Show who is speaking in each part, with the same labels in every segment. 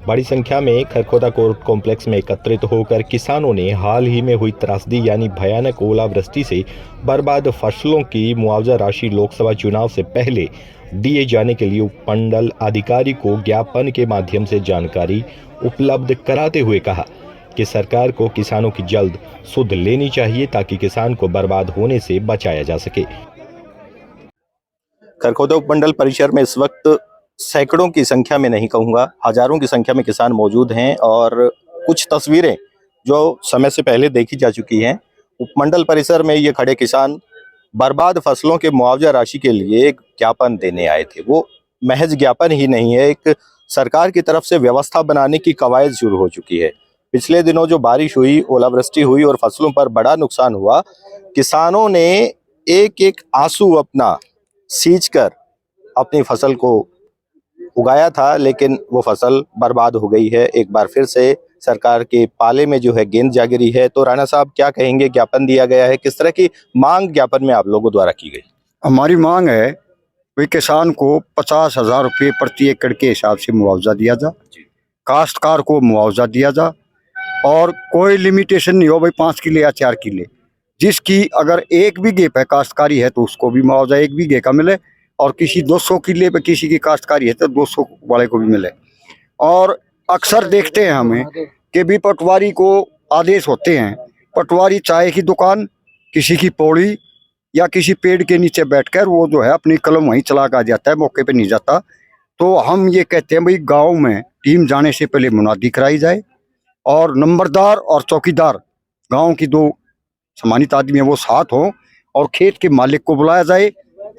Speaker 1: बड़ी संख्या में खरखोदा कोर्ट कॉम्प्लेक्स में एकत्रित होकर किसानों ने हाल ही में हुई त्रासदी यानी भयानक ओलावृष्टि से बर्बाद फसलों की मुआवजा राशि लोकसभा चुनाव से पहले दिए जाने के लिए उपमंडल अधिकारी को ज्ञापन के माध्यम से जानकारी उपलब्ध कराते हुए कहा कि सरकार को किसानों की जल्द सुध लेनी चाहिए ताकि किसान को बर्बाद होने से बचाया जा सके। खरखोदा उपमंडल परिसर में इस वक्त सैकड़ों की संख्या में, नहीं कहूंगा हजारों की संख्या में किसान मौजूद हैं और कुछ तस्वीरें जो समय से पहले देखी जा चुकी हैं। उपमंडल परिसर में ये खड़े किसान बर्बाद फसलों के मुआवजा राशि के लिए एक ज्ञापन देने आए थे। वो महज ज्ञापन ही नहीं है, एक सरकार की तरफ से व्यवस्था बनाने की कवायद शुरू हो चुकी है। पिछले दिनों जो बारिश हुई, ओलावृष्टि हुई और फसलों पर बड़ा नुकसान हुआ, किसानों ने एक एक आंसू अपना सींचकर अपनी फसल को उगाया था, लेकिन वो फसल बर्बाद हो गई है। एक बार फिर से सरकार के पाले में जो है गेंद जा गिरी है। तो राणा साहब क्या कहेंगे? ज्ञापन दिया गया है, किस तरह की मांग ज्ञापन में आप लोगों द्वारा की गई?
Speaker 2: हमारी मांग है भाई किसान को 50,000 रुपये प्रति एकड़ के हिसाब से मुआवजा दिया जा, काश्तकार को मुआवजा दिया जा और कोई लिमिटेशन नहीं हो भाई 5 किले या 4 किले। जिसकी अगर 1 बीघे पे काश्तकारी है तो उसको भी मुआवजा 1 बीघे का मिले और किसी 200 किले पे किसी की काश्तकारी है तो 200 वाले को भी मिले। और अक्सर देखते हैं हमें कि भी पटवारी को आदेश होते हैं, पटवारी चाय की दुकान, किसी की पौड़ी या किसी पेड़ के नीचे बैठकर वो जो है अपनी कलम वहीं चला कर जाता है, मौके पे नहीं जाता। तो हम ये कहते हैं भाई गांव में टीम जाने से पहले मुनादी कराई जाए और नंबरदार और चौकीदार गांव की 2 सम्मानित आदमी है वो साथ हों और खेत के मालिक को बुलाया जाए,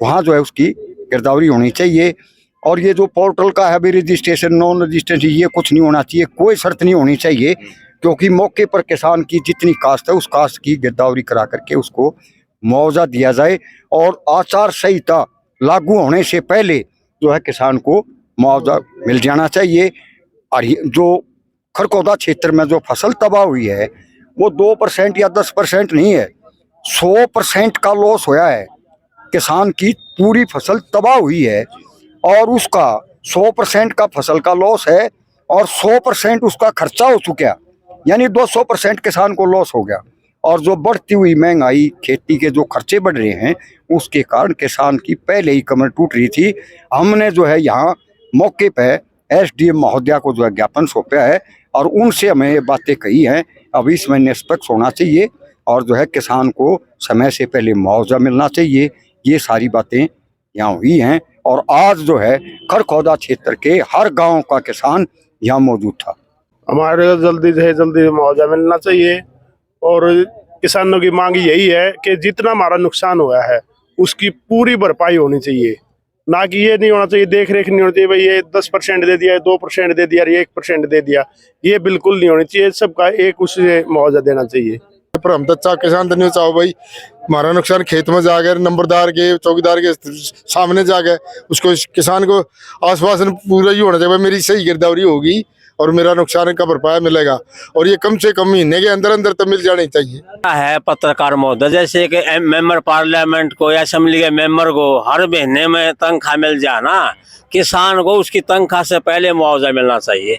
Speaker 2: वहाँ जो है उसकी गिरदावरी होनी चाहिए। और ये जो पोर्टल का है भी रजिस्ट्रेशन नॉन रजिस्ट्रेशन, ये कुछ नहीं होना चाहिए, कोई शर्त नहीं होनी चाहिए, क्योंकि मौके पर किसान की जितनी काश्त है उस काश्त की गिरदावरी करा करके उसको मुआवजा दिया जाए और आचार संहिता लागू होने से पहले जो है किसान को मुआवजा मिल जाना चाहिए। और जो खरखोदा क्षेत्र में जो फसल तबाह हुई है वो 2% या 10% नहीं है, 100% का लॉस होया है। किसान की पूरी फसल तबाह हुई है और उसका 100% का फसल का लॉस है और 100% उसका खर्चा हो चुका, यानी 200% किसान को लॉस हो गया। और जो बढ़ती हुई महंगाई, खेती के जो खर्चे बढ़ रहे हैं, उसके कारण किसान की पहले ही कमर टूट रही थी। हमने जो है यहाँ मौके पे SDM महोदया को जो है ज्ञापन सौंपा है और उनसे हमें ये बातें कही हैं। अब इसमें निष्पक्ष होना चाहिए और जो है किसान को समय से पहले मुआवजा मिलना चाहिए। ये सारी बातें यहाँ हुई हैं और आज जो है खरखोदा क्षेत्र के हर गांव का किसान यहाँ मौजूद था।
Speaker 3: हमारे जल्दी से जल्दी मुआवजा मिलना चाहिए और किसानों की मांग यही है कि जितना हमारा नुकसान हुआ है उसकी पूरी भरपाई होनी चाहिए, ना कि ये नहीं होना चाहिए देख रेख नहीं होनी चाहिए भाई ये 10% दे दिया, 2% दे दिया, 1% दे दिया, ये बिल्कुल नहीं होनी चाहिए। सबका एक उससे मुआवजा देना चाहिए।
Speaker 4: पर हम तो अच्छा किसान तो नहीं चाहो भाई हमारा नुकसान खेत में जाकर नंबरदार के चौकीदार के सामने जाकर उसको किसान को आश्वासन पूरा ही होना चाहिए मेरी सही गिरदावरी होगी और मेरा नुकसान का भरपाई मिलेगा और ये कम से कम महीने के अंदर अंदर तो मिल जानी चाहिए।
Speaker 5: है पत्रकार महोदय, जैसे कि मेंबर पार्लियामेंट को या असेंबली के मेंबर को हर महीने में तनख्वाह मिल जाए ना, किसान को उसकी तनख्वाह से पहले मुआवजा मिलना चाहिए।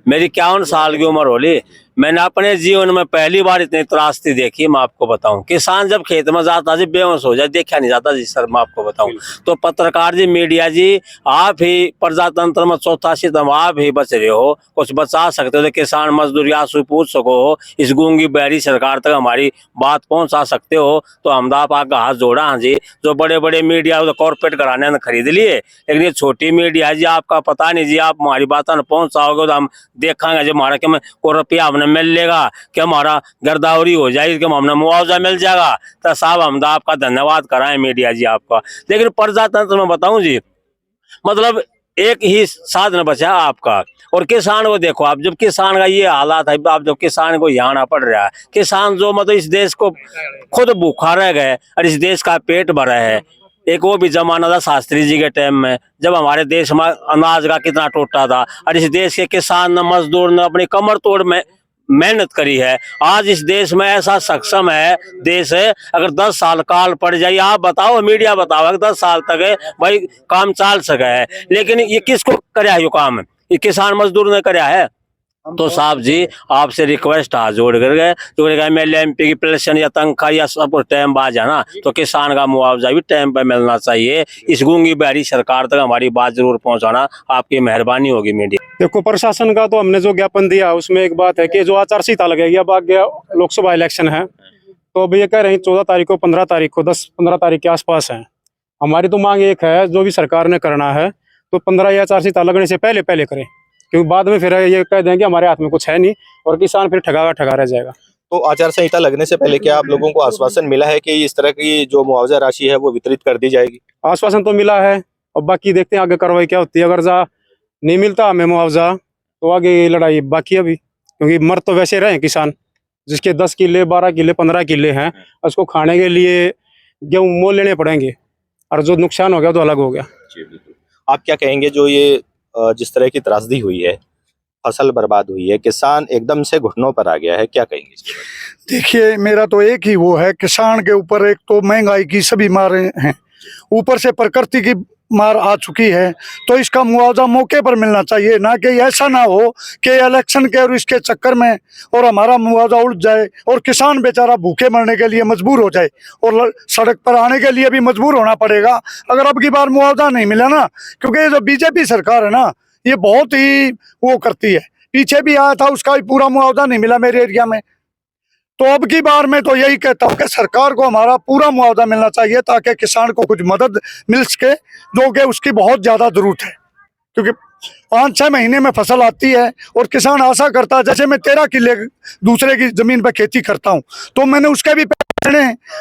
Speaker 5: मेरी 51 साल की उम्र होली, मैंने अपने जीवन में पहली बार इतनी त्रासदी देखी। मैं आपको बताऊं, किसान जब खेत में जाता जी बेहोश हो जाए, देखा नहीं जाता जी सर। मैं आपको बताऊं तो पत्रकार जी, मीडिया जी, आप ही प्रजातंत्र में चौथा सितम आप ही बच रहे हो, कुछ बचा सकते हो तो किसान मजदूर आंसू पूछ सको हो, इस गूंगी बहरी सरकार तक हमारी बात पहुंचा सकते हो तो हम आप आगे हाथ जोड़ा। हाँ जी, जो बड़े बड़े मीडिया कॉर्पोरेट घराने ने खरीद लिए, लेकिन ये छोटी मीडिया जी आपका पता नहीं जी, आप हमारी बात न पहुंचाओगे तो हम देखेंगे जो हमारा क्या को रुपया हमने मिल लेगा, कि हमारा गिरदावरी हो जाएगी, कि हमने मुआवजा मिल जाएगा, तो साहब हम आपका धन्यवाद कराएं मीडिया जी आपका। लेकिन प्रजातंत्र में बताऊं जी, मतलब एक ही साधन बचा आपका और किसान को देखो आप, जब किसान का ये हालात है, आप जब किसान को यहाँ आना पड़ रहा है, किसान जो मतलब इस देश को खुद भूखा रह गए और इस देश का पेट भरा है। एक वो भी जमाना था शास्त्री जी के टाइम में, जब हमारे देश में अनाज का कितना टूटा था और इस देश के किसान ने, मजदूर ने अपनी कमर तोड़ में मेहनत करी है। आज इस देश में ऐसा सक्षम है देश है, अगर 10 साल काल पड़ जाए, आप बताओ, मीडिया बताओ, अगर 10 साल तक है भाई काम चाल सके है, लेकिन ये किसको करे यो काम? ये किसान मजदूर ने कराया है। तो साहब जी आपसे रिक्वेस्ट हाथ जोड़ कर गए जो MLA MP की पेंशन या तनख्वाह या सब टाइम बाज है ना, तो किसान का मुआवजा भी टाइम पर मिलना चाहिए। इस गूंगी बहरी सरकार तक हमारी बात जरूर पहुंचाना, आपकी मेहरबानी होगी मीडिया।
Speaker 6: देखो प्रशासन का तो हमने जो ज्ञापन दिया उसमें एक बात है कि जो आचार संहिता लगेगी, अब आगे लोकसभा इलेक्शन है, तो अब ये कह रहे हैं 14 तारीख को 15 तारीख को 10-15 तारीख के आसपास है। हमारी तो मांग एक है, जो भी सरकार ने करना है तो 15 या आचार संहिता लगने से पहले पहले करें, क्योंकि बाद में फिर ये कह देंगे हमारे हाथ में कुछ है नहीं और किसान फिर ठगा रह जाएगा।
Speaker 1: तो आचार संहिता लगने से पहले क्या आप लोगों को आश्वासन मिला है कि इस तरह की जो मुआवजा राशि है वो वितरित कर दी जाएगी?
Speaker 6: आश्वासन तो मिला है, अब बाकी देखते हैं आगे कार्रवाई क्या होती है। अगर नहीं मिलता हमें मुआवजा तो आगे ये लड़ाई बाकी अभी, क्योंकि मर तो वैसे रहे किसान, जिसके 10 किले 12 किले 15 किले हैं, उसको खाने के लिए गेहूँ मोल लेने पड़ेंगे, और जो नुकसान हो गया तो अलग हो गया।
Speaker 1: आप क्या कहेंगे जो ये जिस तरह की त्रासदी हुई है, फसल बर्बाद हुई है, किसान एकदम से घुटनों पर आ गया है, क्या कहेंगे इसके बारे में?
Speaker 7: देखिए मेरा तो एक ही वो है, किसान के ऊपर एक तो महंगाई की सभी मारें हैं, ऊपर से प्रकृति की मार आ चुकी है, तो इसका मुआवजा मौके पर मिलना चाहिए, ना कि ऐसा ना हो कि इलेक्शन के और इसके चक्कर में और हमारा मुआवजा उड़ जाए और किसान बेचारा भूखे मरने के लिए मजबूर हो जाए और सड़क पर आने के लिए भी मजबूर होना पड़ेगा अगर अब की बार मुआवजा नहीं मिला ना। क्योंकि ये जो बीजेपी सरकार है ना, ये बहुत ही वो करती है, पीछे भी आया था उसका भी पूरा मुआवजा नहीं मिला मेरे एरिया में। तो अब की बार मैं तो यही कहता हूँ कि सरकार को हमारा पूरा मुआवजा मिलना चाहिए, ताकि किसान को कुछ मदद मिल सके, जो कि उसकी बहुत ज़्यादा ज़रूरत है। क्योंकि 5-6 महीने में फसल आती है और किसान आशा करता है, जैसे मैं 13 किले दूसरे की ज़मीन पर खेती करता हूँ, तो मैंने उसके भी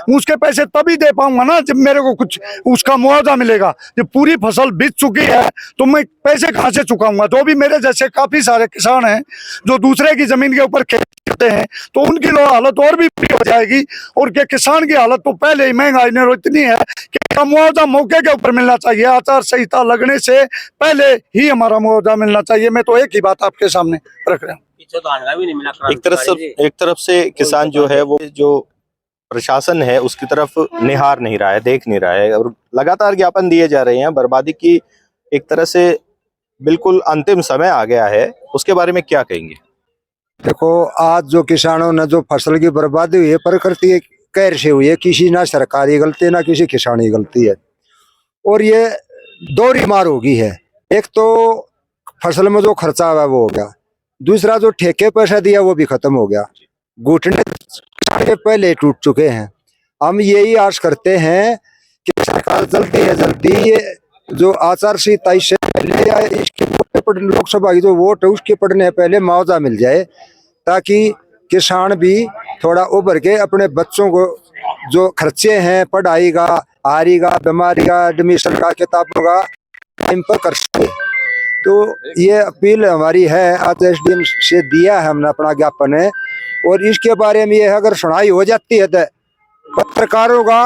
Speaker 7: उसके पैसे तभी दे पाऊंगा ना जब मेरे को कुछ उसका मुआवजा मिलेगा। जब पूरी फसल बीत चुकी है तो मैं पैसे कहाँ से चुकाऊंगा? तो भी मेरे जैसे काफी सारे किसान हैं जो दूसरे की जमीन के ऊपर खेती करते हैं, तो उनकी हालत और भी बुरी हो जाएगी। और क्या किसान की हालत तो पहले ही महंगाई ने इतनी है कि मुआवजा मौके के ऊपर मिलना चाहिए, आचार संहिता लगने से पहले ही हमारा मुआवजा मिलना चाहिए। मैं तो एक ही बात आपके सामने रख रहा हूँ।
Speaker 1: एक तरफ से किसान जो है वो जो प्रशासन है उसकी तरफ निहार नहीं रहा है, देख नहीं रहा है, और लगातार ज्ञापन दिए जा रहे हैं। बर्बादी की एक तरह से बिल्कुल अंतिम समय आ गया है, उसके बारे में क्या कहेंगे?
Speaker 2: देखो आज जो किसानों ने जो फसल की बर्बादी हुई है प्रकृति कहर से हुई है, किसी ना सरकारी गलती ना किसी किसान की गलती है, और ये दोहरी मार होगी है। एक तो फसल में जो खर्चा हुआ वो हो गया, दूसरा जो ठेके पैसा दिया वो भी खत्म हो गया, घुटने के पहले टूट चुके हैं। हम यही आश करते हैं कि सरकार जल्दी है जल्दी ये जो आचार संहिता से पहले या इसके लोकसभा की जो वोट है उसके पड़ने पहले मुआवजा मिल जाए, ताकि किसान भी थोड़ा उभर के अपने बच्चों को जो खर्चे हैं पढ़ाई का, आरी का, बीमारी का, एडमिशन का, किताबों का टाइम पर कर सके। तो ये अपील हमारी है, आज SDM से दिया है हमने अपना ज्ञापन है, और इसके बारे में ये अगर सुनाई हो जाती है तो पत्रकारों का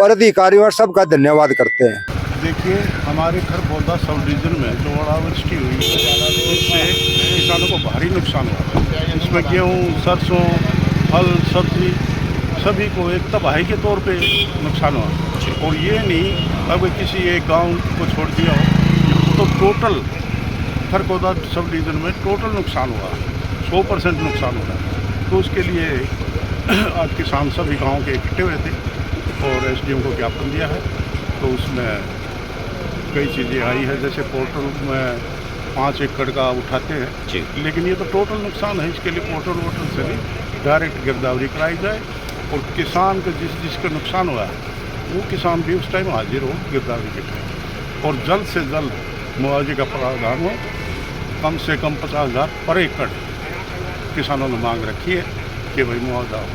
Speaker 2: और अधिकारियों सबका धन्यवाद करते हैं।
Speaker 3: देखिए हमारे खरबौदा सब डिवीजन में जो ओलावृष्टि हुई उससे किसानों को भारी नुकसान हुआ है। इसमें गेहूँ, सरसों, फल, सब्जी सभी को एक तबाही के तौर पे नुकसान हुआ। और ये नहीं अब किसी एक गांव को छोड़ दिया हो, तो टोटल खरबौदा सब डिवीजन में टोटल नुकसान हुआ, 100% नुकसान हुआ। तो उसके लिए आज किसान सभी गाँव के इकट्ठे हुए थे और SDM को ज्ञापन दिया है। तो उसमें कई चीज़ें आई है, जैसे पोर्टल में 5 एकड़ का उठाते हैं, लेकिन ये तो टोटल नुकसान है। इसके लिए पोर्टल वोटल से नहीं डायरेक्ट गिरदावरी कराई जाए, और किसान को जिसका नुकसान हुआ है वो किसान भी उस टाइम हाजिर हो गिरदावरी के टाइम, और जल्द से जल्द मुआवजे का प्रावधान हो। कम से कम 50,000 पर एकड़ किसानों ने मांग रखी है कि भाई मुआवजा हो।